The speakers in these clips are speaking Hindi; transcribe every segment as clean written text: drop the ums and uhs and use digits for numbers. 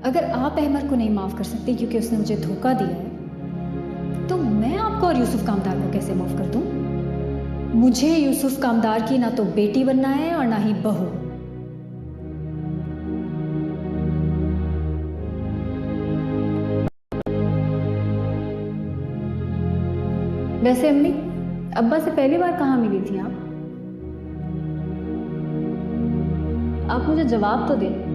अगर आप अहमद को नहीं माफ़ कर सकते क्योंकि उसने मुझे धोखा दिया है, तो मैं आपको और यूसुफ कामदार को कैसे माफ़ कर दूं? मुझे यूसुफ कामदार की ना तो बेटी बनना है और ना ही बहू। वैसे अम्मी, अब्बा से पहली बार कहाँ मिली थी आप? आप मुझे जवाब तो दें।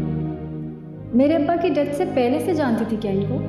मेरे अब्बा की डेथ से पहले से जानती थी क्या इनको?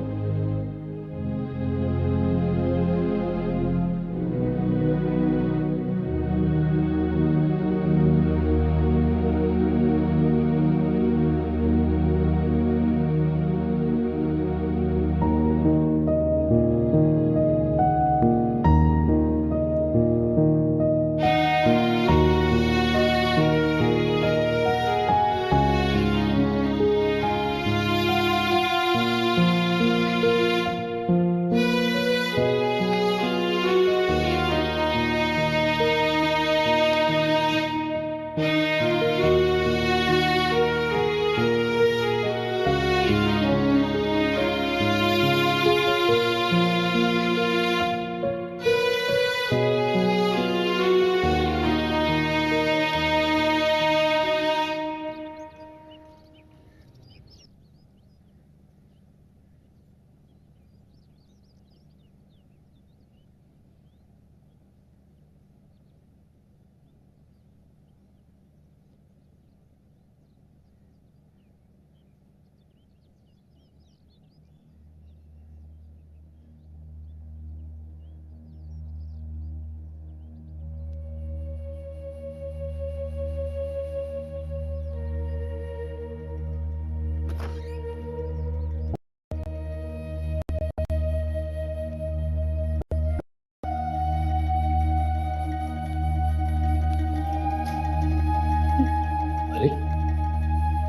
अरे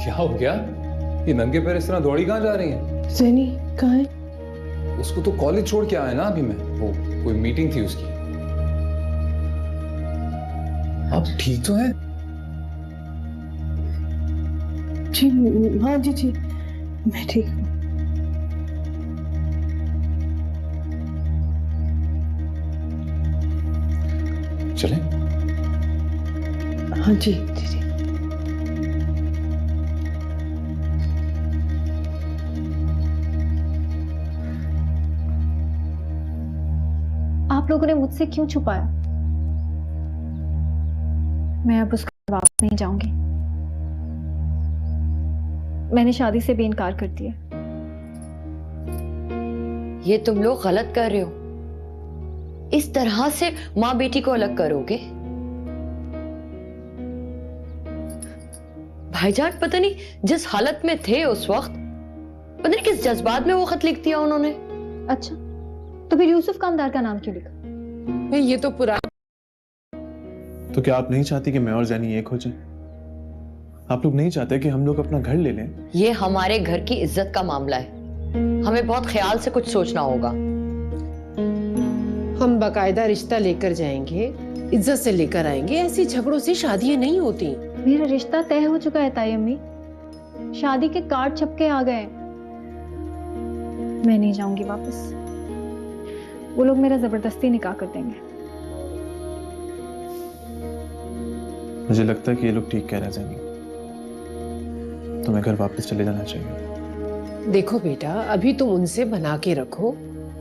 क्या हो गया? ये नंगे पैर इस तरह दौड़ी कहाँ जा रही हैं? ज़ैनी कहाँ है? उसको तो कॉलेज छोड़ के आया ना अभी मैं। वो कोई मीटिंग थी उसकी। आप ठीक तो हैं? जी हाँ जी जी, मैं ठीक हूँ। चलें? हाँ जी जी जी। आप लोगों ने मुझसे क्यों छुपाया? मैं अब उसका वापस नहीं जाऊंगी। मैंने शादी से भी इनकार कर दिया। ये तुम लोग गलत कर रहे हो। इस तरह से माँ बेटी को अलग करोगे? भाईजान पता नहीं जिस हालत में थे उस वक्त, पता नहीं किस जज्बात में वो खत लिख दिया उन्होंने। अच्छा, तो फिर यूसुफ कामदार का नाम क्यों लिखा? ये तो पुराना। तो क्या आप नहीं चाहती कि मैं और ज़ैनी एक हो जाएं? आप लोग नहीं चाहते कि हम लोग अपना घर ले लें? ये हमारे घर की इज्जत का मामला है, हमें बहुत ख्याल से कुछ सोचना होगा। हम बाकायदा रिश्ता लेकर जाएंगे, इज्जत से लेकर आएंगे। ऐसी झगड़ों से शादियां नहीं होती। मेरा रिश्ता तय हो चुका है ताई अम्मी। शादी के कार्ड छपके आ गए। मैं नहीं जाऊंगी वापस। वो लोग मेरा जबरदस्ती निकाह कर देंगे। मुझे लगता है कि ये लोग ठीक कह रहे हैं ज़ैनी। तुम्हें घर वापस चले जाना चाहिए। देखो बेटा, अभी तुम उनसे बना के रखो,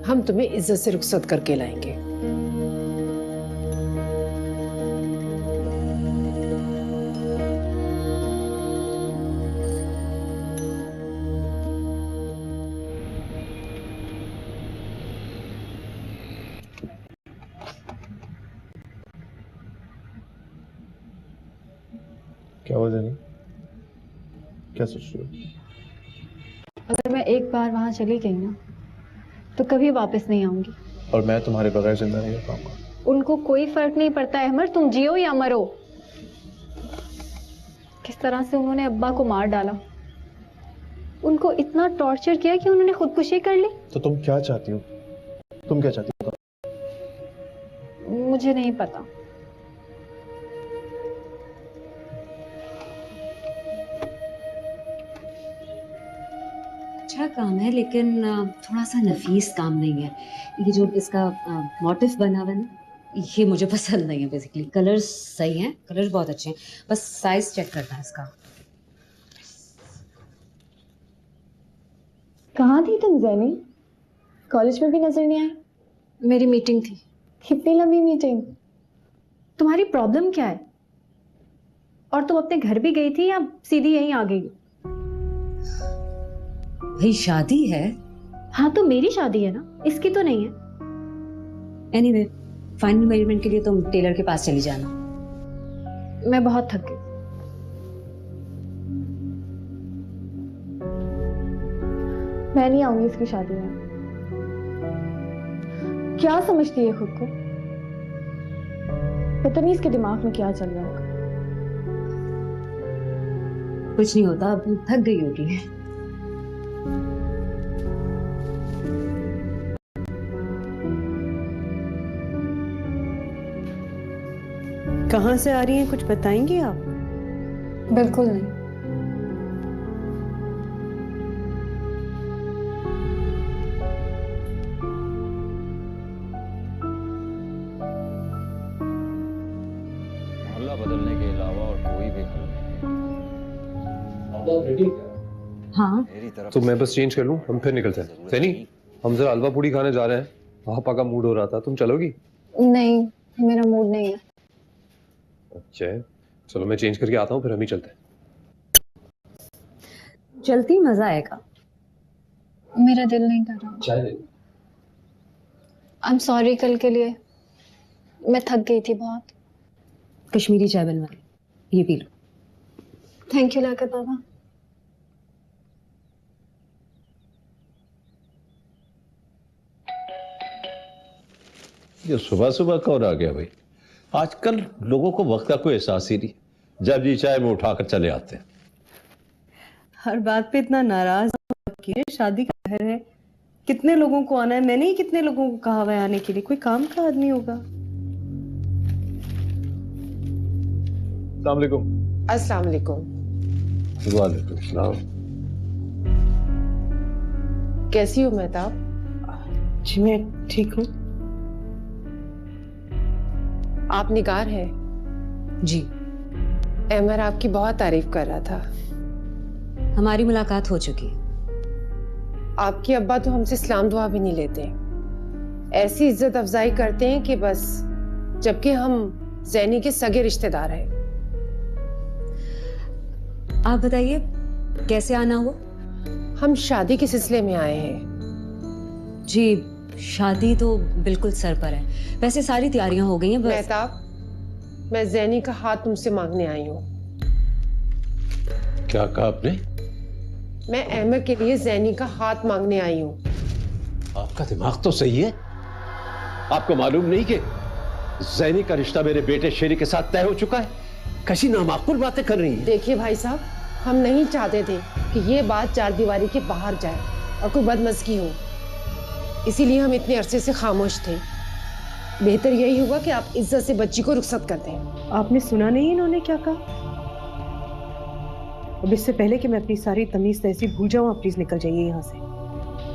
हम तुम्हें इज्जत से रुखसत करके लाएंगे। क्या हुआ ज़ैनी? क्या सोच रही हो? अगर मैं एक बार वहां चली गई ना, तो कभी वापस नहीं आऊंगी। और मैं तुम्हारे बगैर जिंदा नहीं रह पाऊंगा। उनको कोई फर्क नहीं पड़ता अहमद, तुम जियो या मरो। किस तरह से उन्होंने अब्बा को मार डाला, उनको इतना टॉर्चर किया कि उन्होंने खुदकुशी कर ली। तो तुम क्या चाहती हो? तुम क्या चाहती हो? मुझे नहीं पता। अच्छा काम है लेकिन थोड़ा सा नफीस काम नहीं है। ये जो इसका मोटिफ बना हुआ है ना, ये मुझे पसंद नहीं है। बेसिकली कलर्स सही हैं, कलर्स बहुत अच्छे हैं, बस साइज चेक करना है इसका। कहाँ थी तुम जैनी? कॉलेज में भी नजर नहीं आई। मेरी मीटिंग थी। कितनी लंबी मीटिंग? तुम्हारी प्रॉब्लम क्या है? और तुम अपने घर भी गई थी या सीधी यहीं आ गई? भाई शादी है। हाँ तो मेरी शादी है ना, इसकी तो नहीं है। एनीवे फाइनल मेजरमेंट के लिए तुम टेलर के पास चली जाना। मैं बहुत थक गई। मैं नहीं आऊंगी इसकी शादी में। क्या समझती है खुद को? पता नहीं इसके दिमाग में क्या चल रहा है। कुछ नहीं होता, अब थक गई होगी। कहाँ से आ रही हैं, कुछ बताएंगी आप? बिल्कुल नहीं। मोहल्ला बदलने के अलावा और कोई भी हल नहीं। हाँ मेरी तरफ तो मैं बस चेंज कर लूं, हम फिर निकलते हैं। सैनी, हम जरा हलवा पूड़ी खाने जा रहे हैं। पापा का मूड हो रहा था, तुम चलोगी? नहीं, मेरा मूड नहीं है। अच्छा चलो मैं चेंज करके आता हूँ, फिर हम ही चलते हैं। चलती मजा आएगा। मेरा दिल नहीं कर रहा। चाय ले। आई एम सॉरी कल के लिए। मैं थक गई थी बहुत। कश्मीरी चाय बनवाई, ये पी लो। थैंक यू लाकर बाबा। ये सुबह सुबह कौन आ गया भाई? आजकल लोगों को वक्त का कोई एहसास ही नहीं, जब जी चाय में उठाकर चले आते हैं। हर बात पे इतना नाराज कीजिए, शादी का घर है, कितने लोगों को आना है। मैंने ही कितने लोगों को कहा हुआ है आने के लिए, कोई काम का आदमी होगा। अस्सलाम वालेकुम। अस्सलाम वालेकुम। वालेकुम सलाम। कैसी हो मेहताब? जी मैं ठीक हूँ। आप निगार है? जी अहमर आपकी बहुत तारीफ कर रहा था। हमारी मुलाकात हो चुकी है। आपके अब्बा तो हमसे सलाम दुआ भी नहीं लेते, ऐसी इज्जत अफजाई करते हैं कि बस, जबकि हम जैनी के सगे रिश्तेदार हैं। आप बताइए कैसे आना हुआ? हम शादी के सिलसिले में आए हैं। जी शादी तो बिल्कुल सर पर है, वैसे सारी तैयारियां हो गई हैं बस। मेहताब, मैं जैनी का हाथ तुमसे मांगने आई हूँ। क्या कहा आपने? मैं अहमर के लिए जैनी का हाथ मांगने आई हूँ। आपका दिमाग तो सही है। आपको मालूम नहीं कि जैनी का रिश्ता मेरे बेटे शेरी के साथ तय हो चुका है? कैसी नामाकुल बातें कर रही हैं। देखिए भाई साहब, हम नहीं चाहते थे कि ये बात चार दीवारी के बाहर जाए और कोई बदमज़गी हो, इसीलिए हम इतने अरसे से खामोश थे। बेहतर यही होगा कि आप इज्जत से बच्ची को रुखसत कर दें। आपने सुना नहीं इन्होंने क्या कहा? अब इससे पहले कि मैं अपनी सारी तमीज तहजीब भूल जाऊं, आप प्लीज निकल जाइए यहाँ से।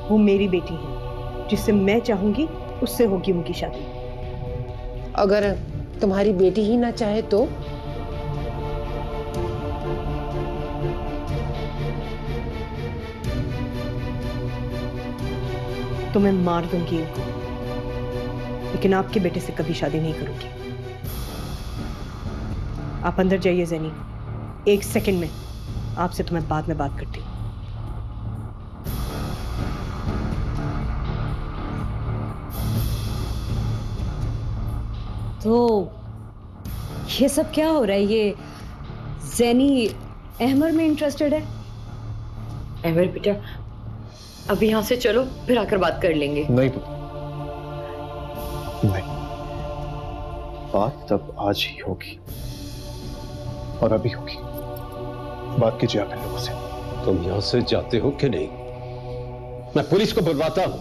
वो मेरी बेटी है, जिससे मैं चाहूंगी उससे होगी उनकी शादी। अगर तुम्हारी बेटी ही ना चाहे तो मैं मार दूंगी इनको, लेकिन आपके बेटे से कभी शादी नहीं करूंगी। आप अंदर जाइए जैनी, 1 सेकंड में। आपसे तो मैं बाद में बात करती हूँ। तो ये सब क्या हो रहा है? ये जैनी अहमर में इंटरेस्टेड है? अहमर बेटा, अभी यहाँ से चलो, फिर आकर बात कर लेंगे। नहीं नहीं, बात तब आज ही होगी और अभी होगी। बात कीजिए आप इन लोगों से। तुम यहां से जाते हो कि नहीं? मैं पुलिस को बुलवाता हूं।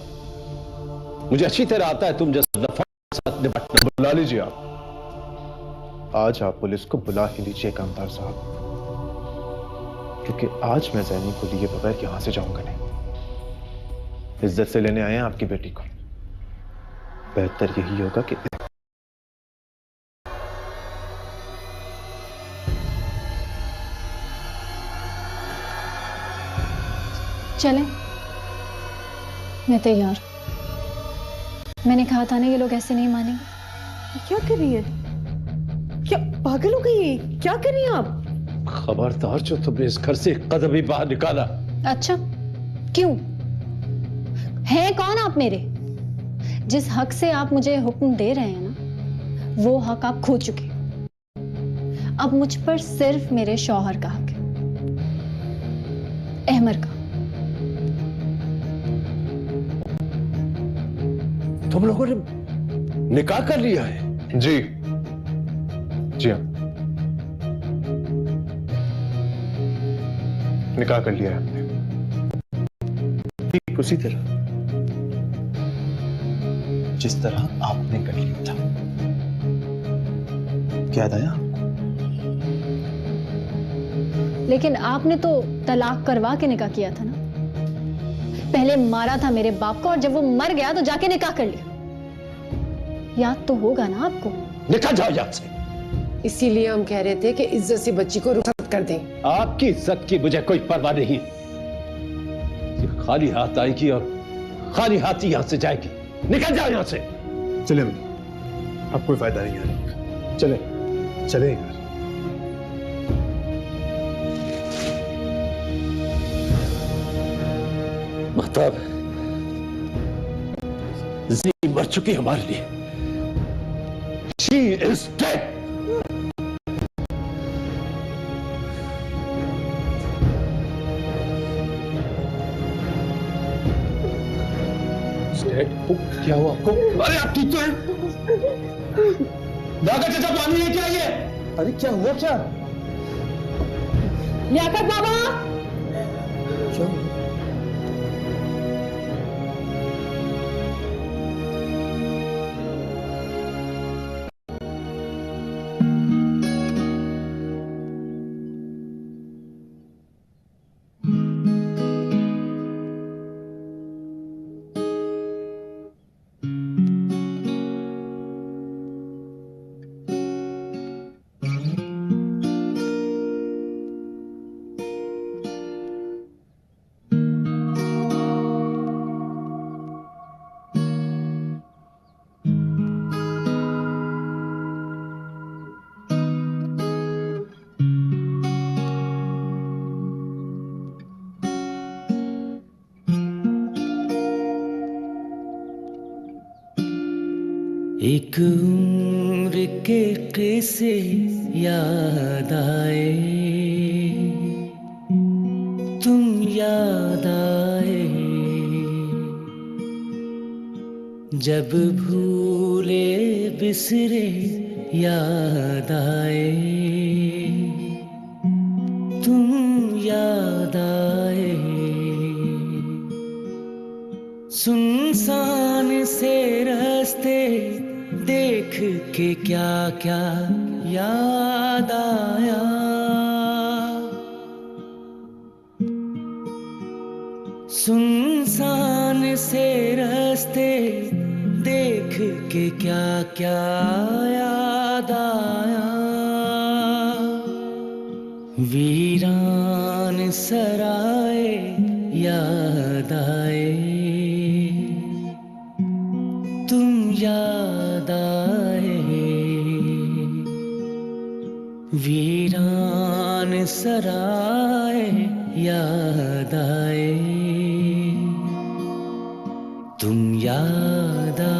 मुझे अच्छी तरह आता है तुम जैसा दफा साथ निपटना। बुला लीजिए आप। आज आप पुलिस को बुला ही लीजिए कामदार साहब, क्योंकि आज मैं जैनी को लिए बगैर यहां से जाऊंगा नहीं। इज्जत से लेने आए हैं आपकी बेटी को। बेहतर यही होगा कि चलें। मैं तैयार। मैंने कहा था ना ये लोग ऐसे नहीं मानेंगे। क्या कर रही है? क्या पागल हो गई है? क्या कर रही हैं आप? खबरदार जो तुमने इस घर से एक कदम भी बाहर निकाला। अच्छा, क्यों? हैं कौन आप मेरे? जिस हक से आप मुझे हुक्म दे रहे हैं ना, वो हक आप खो चुके। अब मुझ पर सिर्फ मेरे शौहर का हक है, अहमर का। तुम लोगों ने निकाह कर लिया है? जी जी हाँ, निकाह कर लिया है हमने, ठीक उसी तरह जिस तरह आपने कर लिया था। याद आया आपको? लेकिन आपने तो तलाक करवा के निकाह किया था ना। पहले मारा था मेरे बाप को और जब वो मर गया तो जाके निकाह कर लिया। याद तो होगा ना आपको। निकल जाओ याद से। इसीलिए हम कह रहे थे कि इज्जत से बच्ची को रुखसत कर दें। आपकी इज्जत की मुझे कोई परवाह नहीं। ये खाली हाथ आएगी और खाली हाथ ही यहां से जाएगी। निकल जाओ यहां से। चले अब कोई फायदा नहीं है। चले चले यार। महताब, जी मर चुकी हमारे लिए। She is dead. क्या हुआ आपको? अरे आप ठीक तो हैं? दादा चाचा पानी लेके आइए। अरे क्या हुआ क्या? लियाकत बाबा, क्या हुआ? एक उम्र के किस्से याद आए, तुम याद आए, जब भूले बिसरे याद आए, तुम याद आए, सुनसान से रास्ते देख के क्या क्या याद आया, सुनसान से रास्ते देख के क्या क्या याद आया, वीरान सराय याद आए, तुम याद आए, वीरान सराय याद आए, तुम याद आए।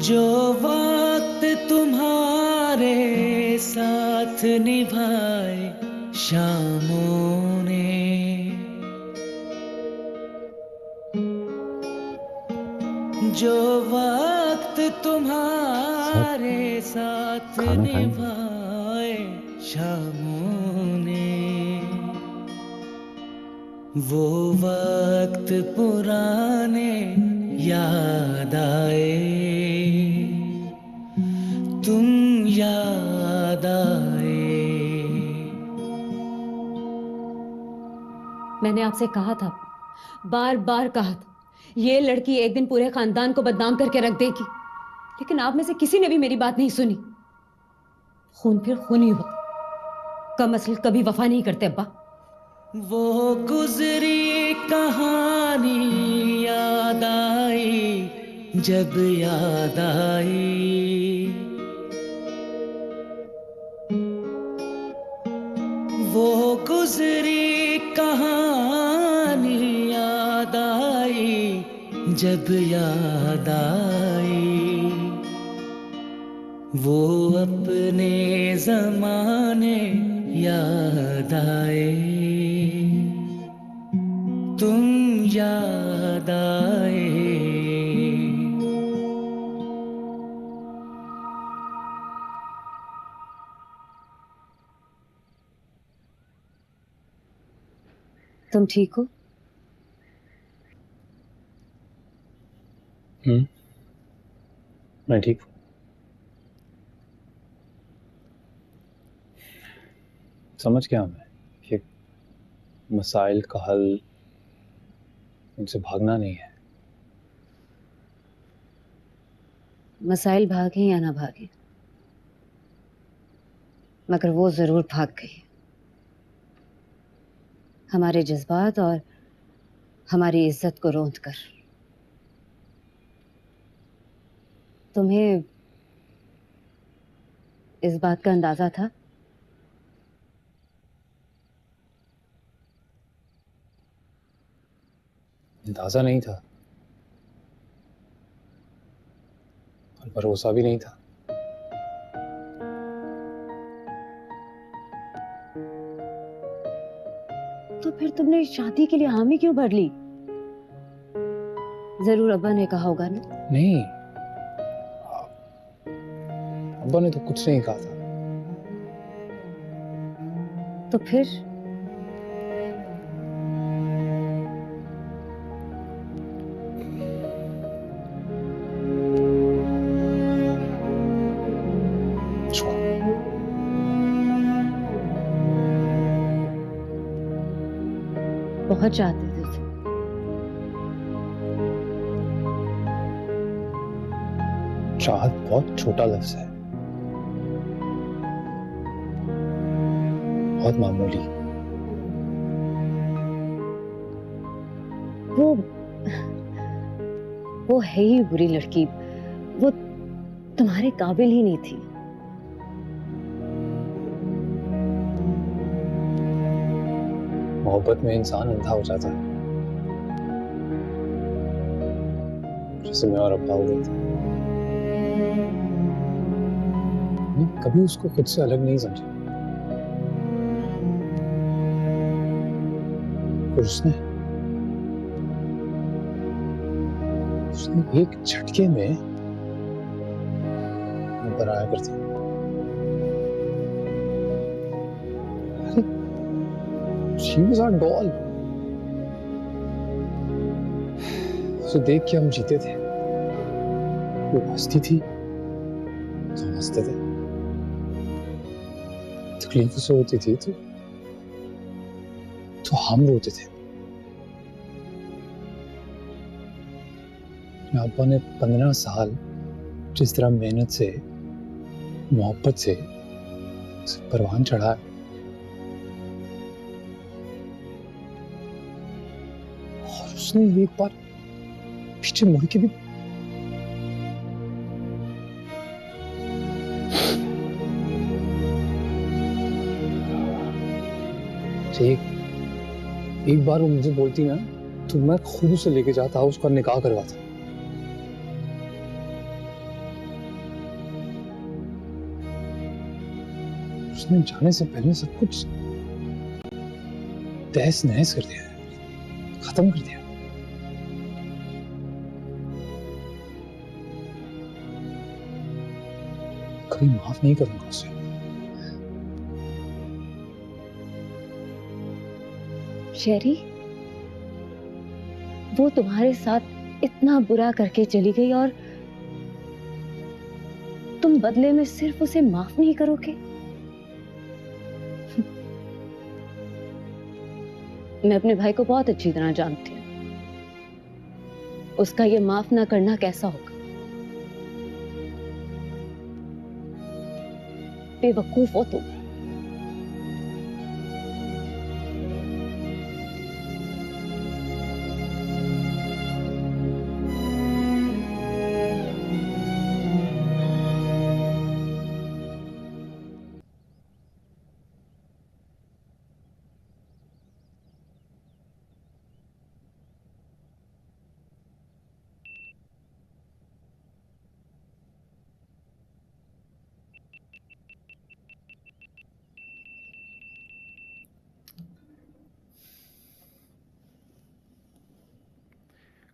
जो वक्त तुम्हारे साथ निभाए शामों ने, जो वक्त तुम्हारे साथ निभाए शामों ने, वो वक्त पुराने याद आए, तुम याद आए। मैंने आपसे कहा था, बार बार कहा था, ये लड़की एक दिन पूरे खानदान को बदनाम करके रख देगी, लेकिन आप में से किसी ने भी मेरी बात नहीं सुनी। खून फिर खून ही होता, कम असल कभी वफा नहीं करते अब्बा। वो गुजरी कहानी याद आई, जब याद आई, वो गुजरी कहानी याद आई, जब याद आई, वो अपने जमाने याद आए, तुम याद आए। तुम ठीक हो? मैं ठीक हूँ। समझ गया मैं कि मसाइल का हल उनसे भागना नहीं है। मसाइल भागे या ना भागे, मगर वो जरूर भाग गई, हमारे जज्बात और हमारी इज्जत को रौंद कर। तुम्हें इस बात का अंदाजा था? अंदाजा नहीं था और भरोसा भी नहीं था। तो फिर तुमने शादी के लिए हामी क्यों भर ली? जरूर अब्बा ने कहा होगा ना? नहीं, अब्बा ने तो कुछ नहीं कहा था। तो फिर बहुत चाहते थे उसे। चाहत बहुत छोटा लफ्ज है, बहुत मामूली। वो है ही बुरी लड़की, वो तुम्हारे काबिल ही नहीं थी। मोहब्बत में इंसान अंधा हो जाता है, जैसे मैं और अब्बा हो गए थे। मैंने कभी उसको खुद से अलग नहीं समझा, और उसने एक झटके में ऊपर आया करती। She was our doll. उसे देख के हम जीते थे। वो हंसती थी तो हम हंसते थे, तकलीफ उसे होती थी तो हम रोते थे। अब्बा ने 15 साल जिस तरह मेहनत से, मोहब्बत से उसे परवान चढ़ाया, और उसने एक बार पीछे मुड़ के भी एक बार वो मुझे बोलती ना, तो मैं खुद उसे लेके जाता, उसका निकाह करवाता। उसने जाने से पहले सब कुछ तहस नहस कर दिया, खत्म कर दिया। कभी माफ नहीं करूंगा उसे। शेरी, वो तुम्हारे साथ इतना बुरा करके चली गई और तुम बदले में सिर्फ उसे माफ नहीं करोगे? मैं अपने भाई को बहुत अच्छी तरह जानती हूँ। उसका ये माफ ना करना कैसा होगा। बेवकूफ हो तुम।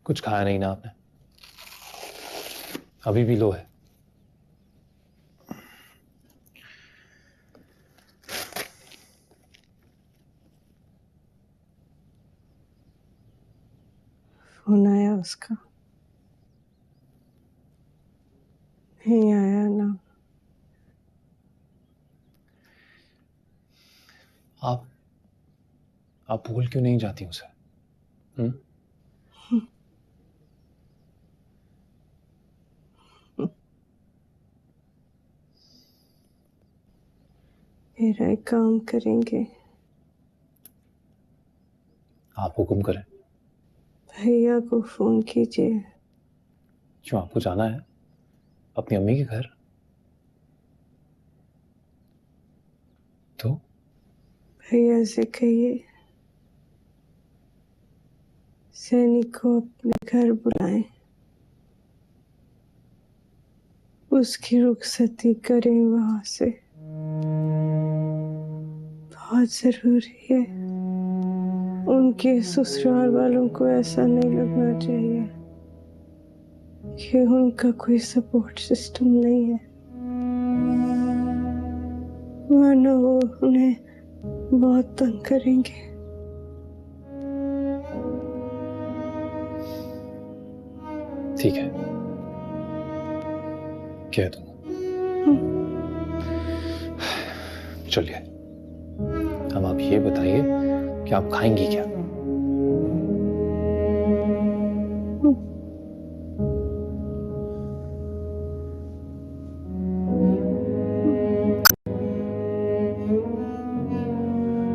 कुछ खाया नहीं ना आपने? अभी भी लो है? फोन आया उसका? नहीं आया ना। आप भूल क्यों नहीं जाती उसे? मेरा एक काम करेंगे। आप हुक्म करें। भैया को फोन कीजिए। क्यों, आपको जाना है अपनी अम्मी के घर? तो भैया से कहिए सैनिक को अपने घर बुलाएं, उसकी रुखसती करें वहां से। बहुत जरूरी है। उनके ससुराल वालों को ऐसा नहीं लगना चाहिए कि उनका कोई सपोर्ट सिस्टम नहीं है, वरना वो उन्हें बहुत तंग करेंगे। ठीक है, कह दूंगा। चलिए, अब आप ये बताइए कि आप खाएंगी क्या?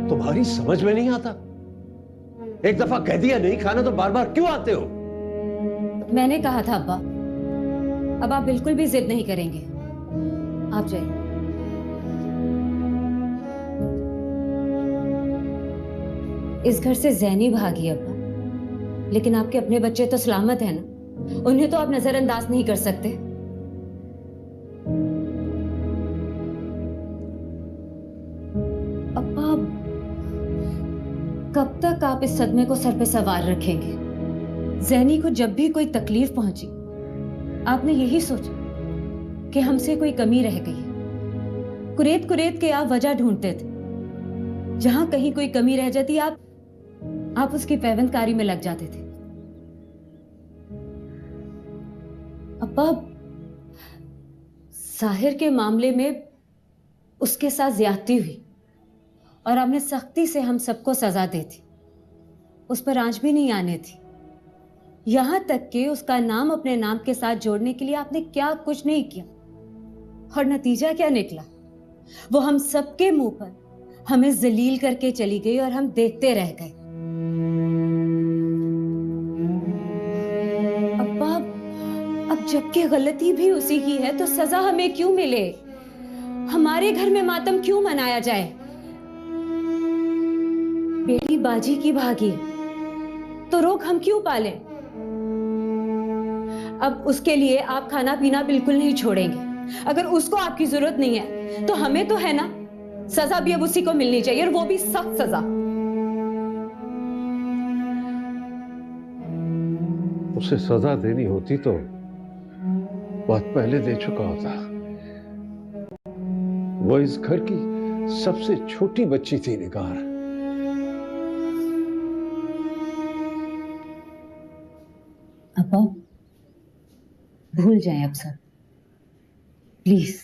तुम्हारी समझ में नहीं आता? एक दफा कह दिया नहीं खाना तो बार बार क्यों आते हो? मैंने कहा था अब्बा, अब आप बिल्कुल भी जिद नहीं करेंगे। आप जाइए। इस घर से ज़ैनी भागी अब्बा, लेकिन आपके अपने बच्चे तो सलामत हैं ना, उन्हें तो आप नजरअंदाज नहीं कर सकते। अब्बा, कब तक आप इस सदमे को सर पे सवार रखेंगे? ज़ैनी को जब भी कोई तकलीफ पहुंची, आपने यही सोचा कि हमसे कोई कमी रह गई। कुरेद कुरेद के आप वजह ढूंढते थे। जहां कहीं कोई कमी रह जाती आप उसकी पैवंदकारी में लग जाते थे। अब्बा, साहिर के मामले में उसके साथ ज्यादती हुई और आपने सख्ती से हम सबको सजा दी थी। उस पर आंच भी नहीं आने थी। यहां तक कि उसका नाम अपने नाम के साथ जोड़ने के लिए आपने क्या कुछ नहीं किया, और नतीजा क्या निकला? वो हम सबके मुंह पर हमें जलील करके चली गई और हम देखते रह गए। अब्बा, अब जबकि गलती भी उसी की है तो सजा हमें क्यों मिले? हमारे घर में मातम क्यों मनाया जाए? बेटी बाजी की भागी तो रोक हम क्यों पालें? अब उसके लिए आप खाना पीना बिल्कुल नहीं छोड़ेंगे। अगर उसको आपकी जरूरत नहीं है तो हमें तो है ना। सजा भी अब उसी को मिलनी चाहिए, और वो भी सख्त सजा। उसे सजा देनी होती तो बहुत पहले दे चुका होता। वो इस घर की सबसे छोटी बच्ची थी निगार। अब्बा भूल जाएं अब सब प्लीज।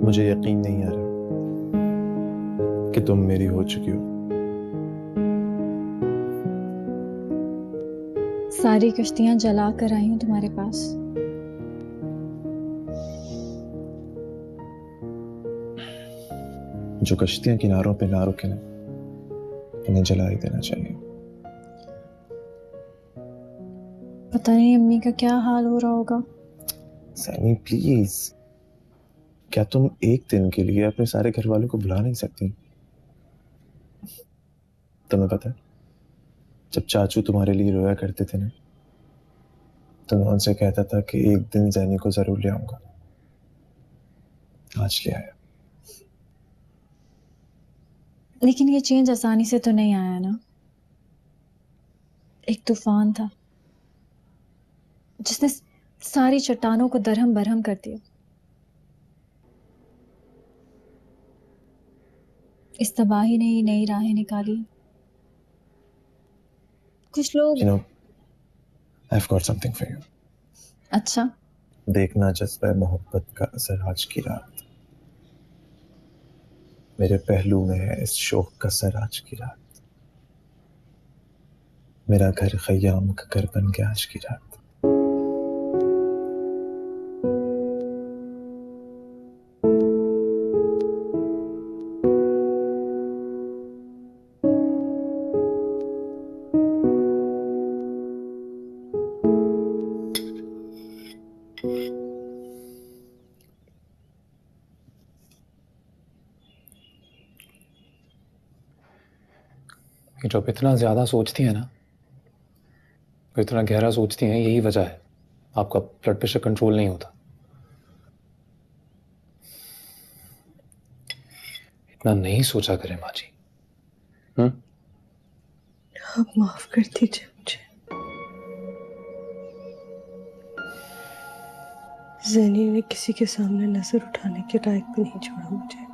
मुझे यकीन नहीं आ रहा कि तुम मेरी हो चुकी हो। सारी कश्तियां जला कर आई हूं तुम्हारे पास। जो कश्तियां किनारों पे ना रुके ना, उन्हें जला ही देना चाहिए। पता नहीं अम्मी का क्या हाल हो रहा होगा। सैनी प्लीज, क्या तुम एक दिन के लिए अपने सारे घर वालों को बुला नहीं सकती? तुम्हें पता है, जब चाचू तुम्हारे लिए रोया करते थे ना, तो मैं उनसे कहता था कि एक दिन जैनी को जरूर ले आऊंगा। आज ले आया। लेकिन ये चेंज आसानी से तो नहीं आया ना। एक तूफान था जिसने सारी चट्टानों को दरहम बरहम कर दिया। इस तबाही ने ही नई राहें निकाली। कुछ लोग You know, I've got something for you. अच्छा, देखना जज्बा मोहब्बत का असर आज की रात। मेरे पहलू में है इस शौक का सर आज की रात। मेरा घर खयाम का घर बन गया आज की रात। ये जब इतना ज्यादा सोचती है ना, तो इतना गहरा सोचती हैं, यही वजह है आपका ब्लड प्रेशर कंट्रोल नहीं होता। इतना नहीं सोचा करें माँ जी। आप माफ कर दीजिए मुझे। जैनी ने किसी के सामने नजर उठाने के लायक भी नहीं छोड़ा मुझे।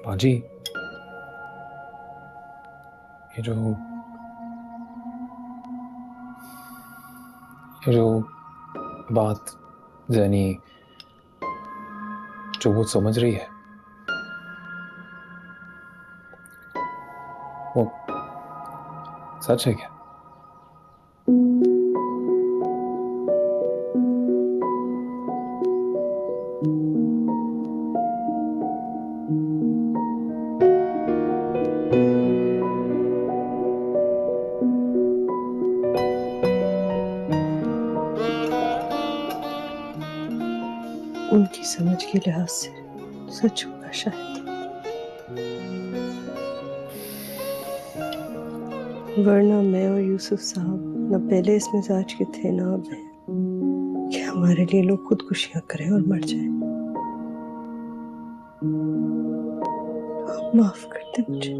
माँ जी, ये जो बात जैनी जो वो समझ रही है, वो सच है क्या? उनकी समझ के लिहाज से सच होगा शायद, वरना मैं और यूसुफ साहब न पहले इस मिजाज के थे ना अब हैं कि हमारे लिए लोग खुदकुशियां करें और मर जाएं। आप माफ कर दे मुझे।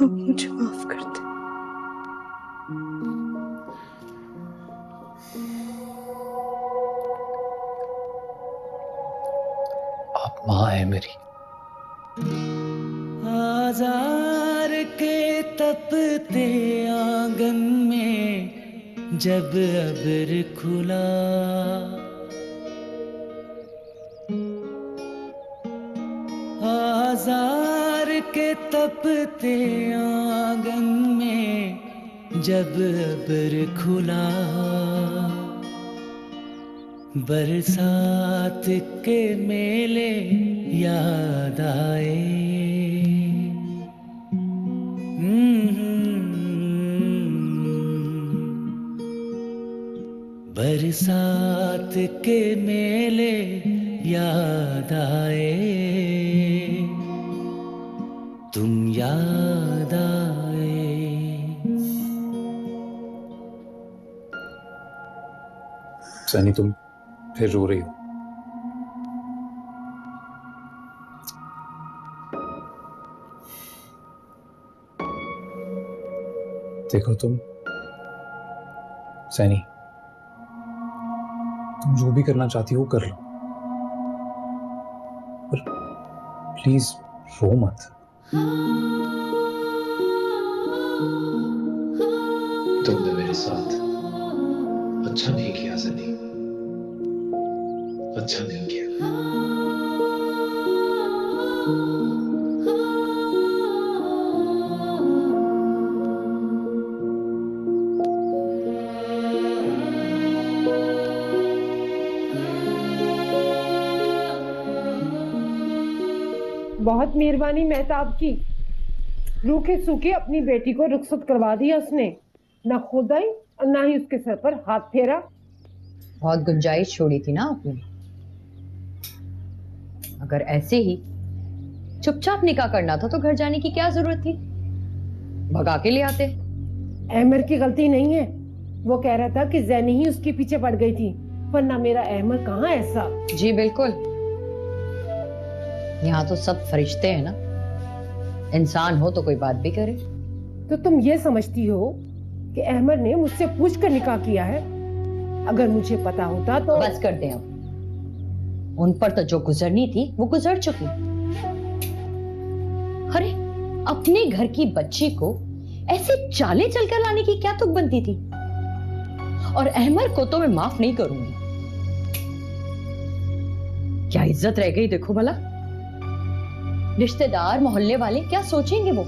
आप मुझे माफ कर दे। आप माँ है मेरी। आजार के तपते आंगन में जब अब्र खुला, बाजार के तपते आंगन में जब अबर खुला, बरसात के मेले याद आए। बरसात के मेले याद आए, तुम याद आए। सैनी, तुम फिर रो रही हो। देखो सैनी, तुम जो भी करना चाहती हो कर लो, पर प्लीज रो मत। तुमने मेरे साथ अच्छा नहीं किया सैनी, अच्छा नहीं किया। बहुत मेहरबानी मेहताब की। रूखे सूखे अपनी बेटी को रुखसत करवा दिया उसने, ना खुद आई और ना ही उसके सर पर हाथ फेरा। बहुत गुंजाइश छोड़ी थी ना आपने। अगर ऐसे ही चुपचाप निकाह करना था तो घर जाने की क्या जरूरत थी, भगा के ले आते। अहमद की गलती नहीं है, वो कह रहा था कि जैनी ही उसके पीछे पड़ गई थी, वरना मेरा अहमद कहाँ ऐसा। जी बिल्कुल, यहाँ तो सब फरिश्ते हैं ना, इंसान हो तो कोई बात भी करे। तो तुम ये समझती हो कि अहमद ने मुझसे पूछ कर निकाह किया है? अगर मुझे पता होता तो। बस कर दे अब, उन पर तो जो गुजरनी थी वो गुजर चुकी। अरे अपने घर की बच्ची को ऐसे चाले चलकर लाने की क्या तुक बनती थी? और अहमद को तो मैं माफ नहीं करूंगी। क्या इज्जत रह गई देखो भला। रिश्तेदार मोहल्ले वाले क्या सोचेंगे वो,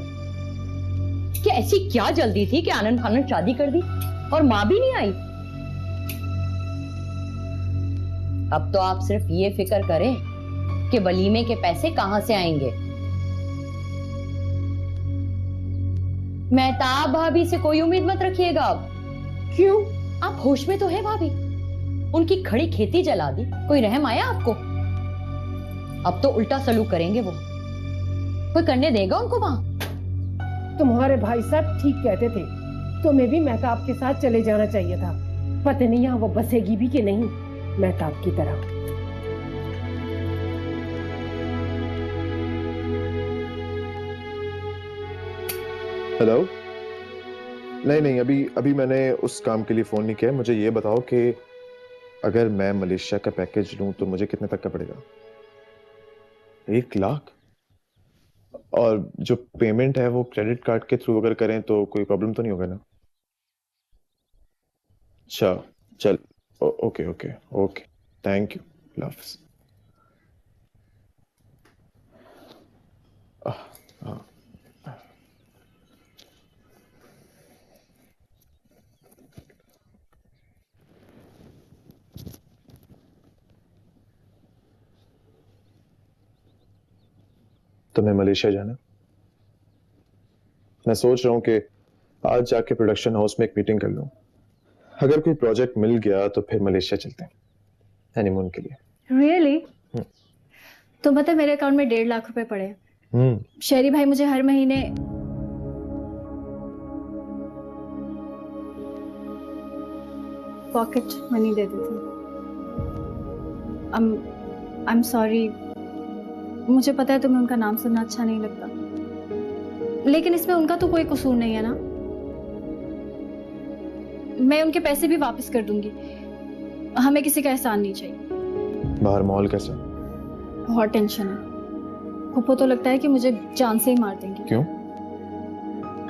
कि ऐसी क्या जल्दी थी कि आनंद फानंद शादी कर दी और मां भी नहीं आई। अब तो आप सिर्फ ये फिक्र करें कि वलीमे के पैसे कहां से आएंगे। मेहताब भाभी से कोई उम्मीद मत रखिएगा अब। क्यों? आप होश में तो है भाभी? उनकी खड़ी खेती जला दी, कोई रहम आया आपको? अब तो उल्टा सलूक करेंगे वो, कोई करने देगा उनको वहां? तुम्हारे भाई साहब ठीक कहते थे, तुम्हें भी मेहताब के साथ चले जाना चाहिए था। पता नहीं यहाँ वो बसेगी भी कि नहीं मेहताब की तरह। हेलो। नहीं, अभी मैंने उस काम के लिए फोन नहीं किया। मुझे ये बताओ कि अगर मैं मलेशिया का पैकेज लूं तो मुझे कितने तक का पड़ेगा? 1 लाख? और जो पेमेंट है वो क्रेडिट कार्ड के थ्रू अगर करें तो कोई प्रॉब्लम तो नहीं होगा ना? अच्छा चल, ओके, थैंक यू, अल्लाह हाफिज़। हाँ। तुम्हें मलेशिया जाना? मैं सोच रहा हूं कि आज जाके प्रोडक्शन हाउस में एक मीटिंग कर लूं। अगर कोई प्रोजेक्ट मिल गया तो फिर मलेशिया चलते हैं हनीमून के लिए। रियली? तो मतलब मेरे अकाउंट में 1.5 लाख रुपए पड़े। शेरी भाई मुझे हर महीने पॉकेट मनी देते थे। आई एम सॉरी, मुझे पता है तुम्हें उनका नाम सुनना अच्छा नहीं लगता, लेकिन इसमें उनका तो कोई कसूर नहीं है ना। मैं उनके पैसे भी वापस कर दूंगी, हमें किसी का एहसान नहीं चाहिए। बाहर माहौल कैसा? बहुत टेंशन है। फुप्पो तो लगता है कि मुझे जान से ही मार देंगे। क्यों?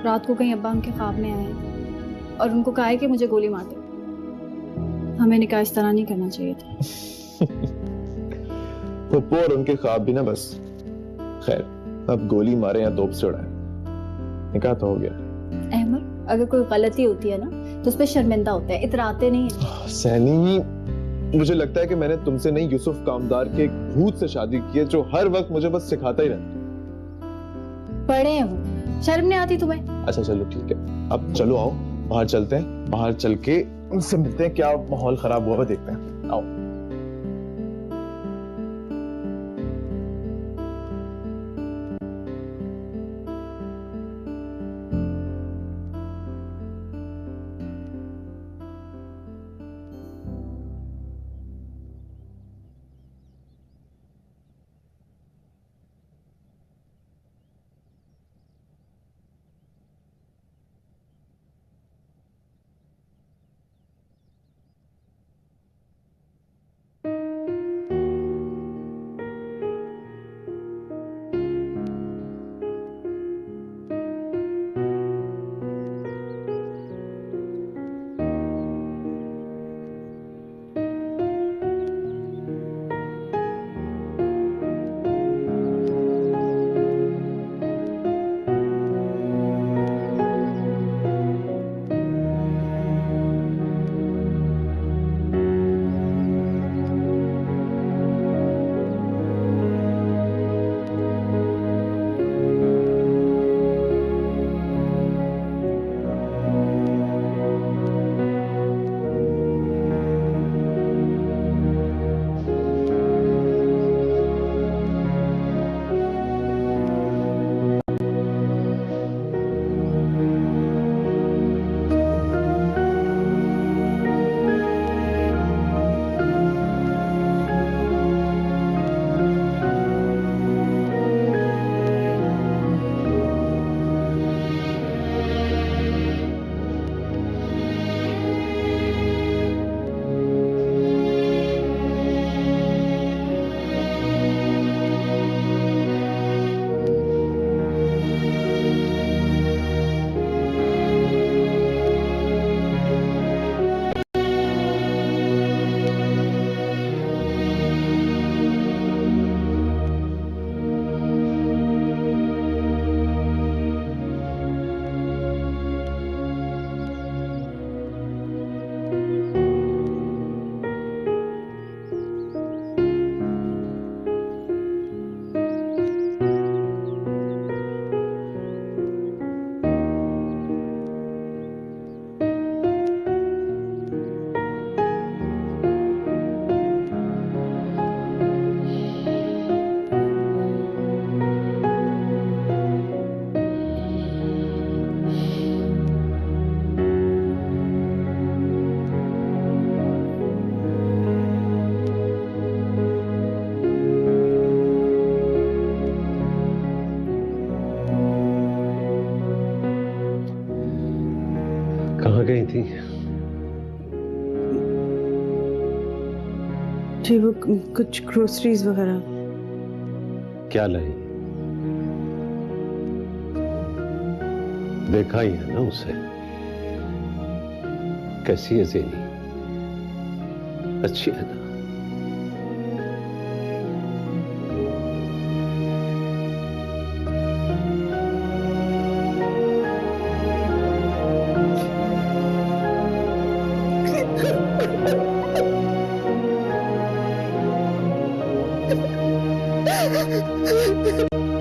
रात को कहीं अब्बा उनके ख्वाब में आए और उनको कहा है कि मुझे गोली मार दो। हमें निकाह इस तरह नहीं करना चाहिए था। फुप्पो और उनके ख्वाब भी ना बस। खैर, अब गोली मारे या तोप से उड़ाए, निकाह तो हो गया। अहमद, अगर कोई गलती होती है ना तो उस पर शर्मिंदा होता है, इतराते नहीं है। सैनी, मुझे लगता है कि मैंने तुमसे नहीं यूसुफ कामदार के एक भूत से शादी की है जो हर वक्त मुझे बस सिखाता ही रहता। पढ़े हैं वो, शर्म नहीं आती तुम्हें? अच्छा चलो ठीक है, अब चलो आओ बाहर चलते हैं, बाहर चल के उनसे मिलते हैं, क्या माहौल खराब हुआ है देखते हैं, आओ। कहाँ गई थी? जी वो कुछ ग्रोसरीज वगैरह। क्या लाई? देखा ही है ना उसे, कैसी है ज़ेनी? अच्छी है ना? Ha ha ha!